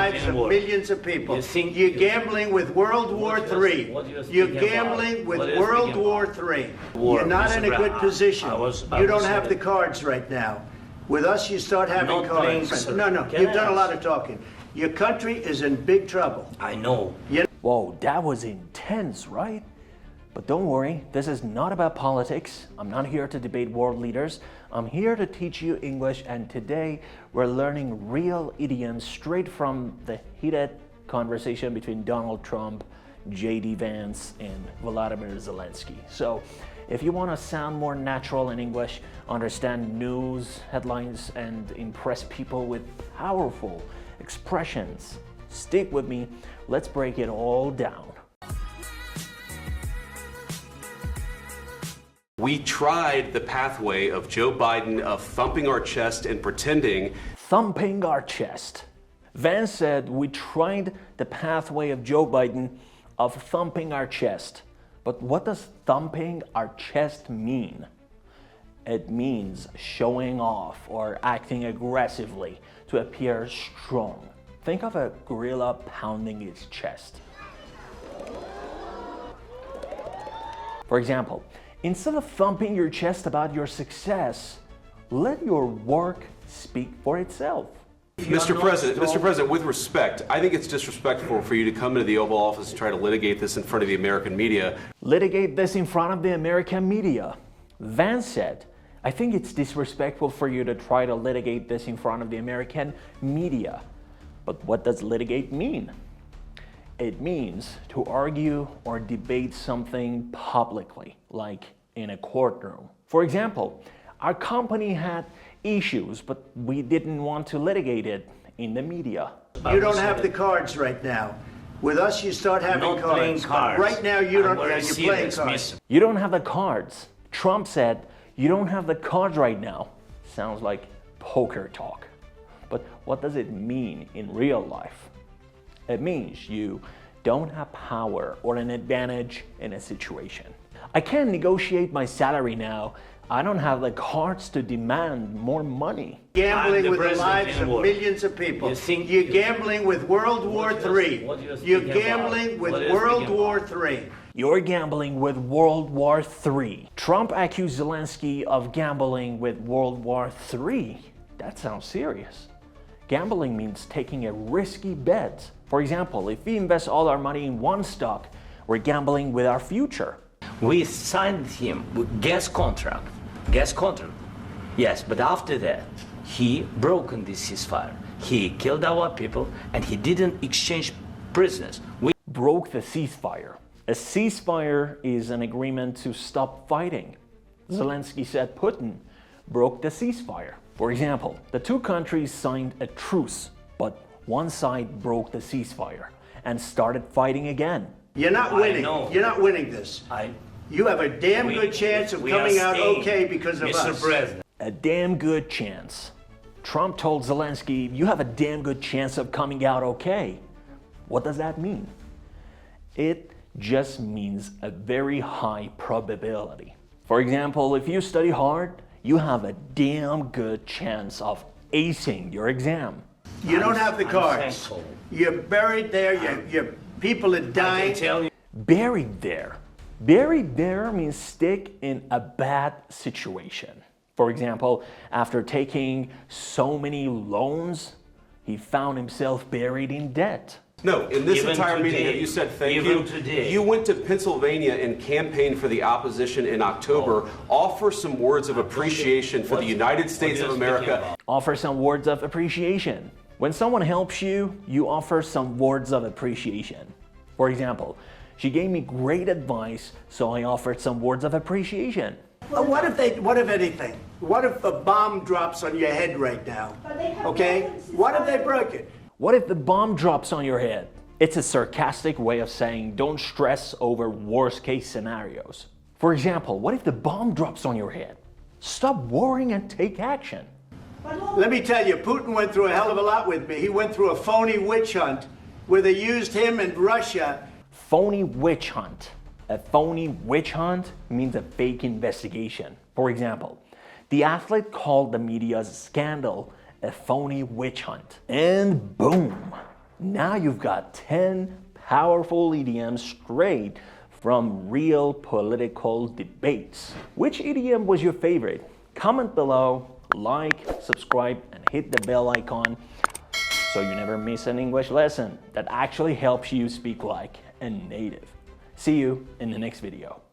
lives of millions of people. You're gambling with World War III. You're gambling with World War III. You're not in a good position. You don't have the cards right now. With us, you start having cards. No, you've done a lot of talking. Your country is in big trouble. I know. Whoa, that was intense, right? But don't worry, this is not about politics. I'm not here to debate world leaders. I'm here to teach you English, and today we're learning real idioms straight from the heated conversation between Donald Trump, JD Vance, and Volodymyr Zelensky. So if you want to sound more natural in English, understand news, headlines, and impress people with powerful expressions, stick with me. Let's break it all down. We tried the pathway of Joe Biden of thumping our chest and pretending. Thumping our chest. Vance said we tried the pathway of Joe Biden of thumping our chest. But what does thumping our chest mean? It means showing off or acting aggressively to appear strong. Think of a gorilla pounding its chest. For example, instead of thumping your chest about your success, let your work speak for itself. Mr. President, with respect, I think it's disrespectful for you to come into the Oval Office and try to litigate this in front of the American media. Litigate this in front of the American media. Vance said, I think it's disrespectful for you to try to litigate this in front of the American media. But what does litigate mean? It means to argue or debate something publicly, like in a courtroom. For example, our company had issues, but we didn't want to litigate it in the media. You don't have the cards right now. With us, you start having cards. Right now, you don't. You're playing cards. You don't have the cards. Trump said, you don't have the cards right now. Sounds like poker talk. But what does it mean in real life? It means you don't have power or an advantage in a situation. I can't negotiate my salary now. I don't have the cards to demand more money. Gambling with the lives of millions of people. You're gambling with World War III. You're gambling with World War III. You're gambling with World War III. Trump accused Zelensky of gambling with World War III. That sounds serious. Gambling means taking a risky bet. For example, if we invest all our money in one stock, we're gambling with our future. We signed him with gas contract. Yes, but after that, he broken this ceasefire. He killed our people and he didn't exchange prisoners. We broke the ceasefire. A ceasefire is an agreement to stop fighting. Zelensky said Putin broke the ceasefire. For example, the two countries signed a truce, but one side broke the ceasefire and started fighting again. You're not winning. You're not winning this. You have a damn good chance of coming out okay because of us. Mr. President. A damn good chance. Trump told Zelensky, you have a damn good chance of coming out okay. What does that mean? It just means a very high probability. For example, if you study hard, you have a damn good chance of acing your exam. You don't have the cards. You're buried there. Your people are dying. Buried there. Buried there means stick in a bad situation. For example, after taking so many loans, he found himself buried in debt. No, in this entire meeting, you said thank you. You went to Pennsylvania and campaigned for the opposition in October. Offer some words of appreciation for the United States of America. Offer some words of appreciation. When someone helps you, you offer some words of appreciation. For example, she gave me great advice, so I offered some words of appreciation. Well, what if anything? What if a bomb drops on your head right now? Okay? What if they broke it? What if the bomb drops on your head? It's a sarcastic way of saying don't stress over worst case scenarios. For example, what if the bomb drops on your head? Stop worrying and take action. Let me tell you, Putin went through a hell of a lot with me. He went through a phony witch hunt where they used him and Russia. Phony witch hunt. A phony witch hunt means a fake investigation. For example, the athlete called the media's scandal a phony witch hunt. And boom, Now you've got 10 powerful idioms straight from real political debates. Which idiom was your favorite? Comment below, like, subscribe, and hit the bell icon so you never miss an English lesson that actually helps you speak like a native. See you in the next video.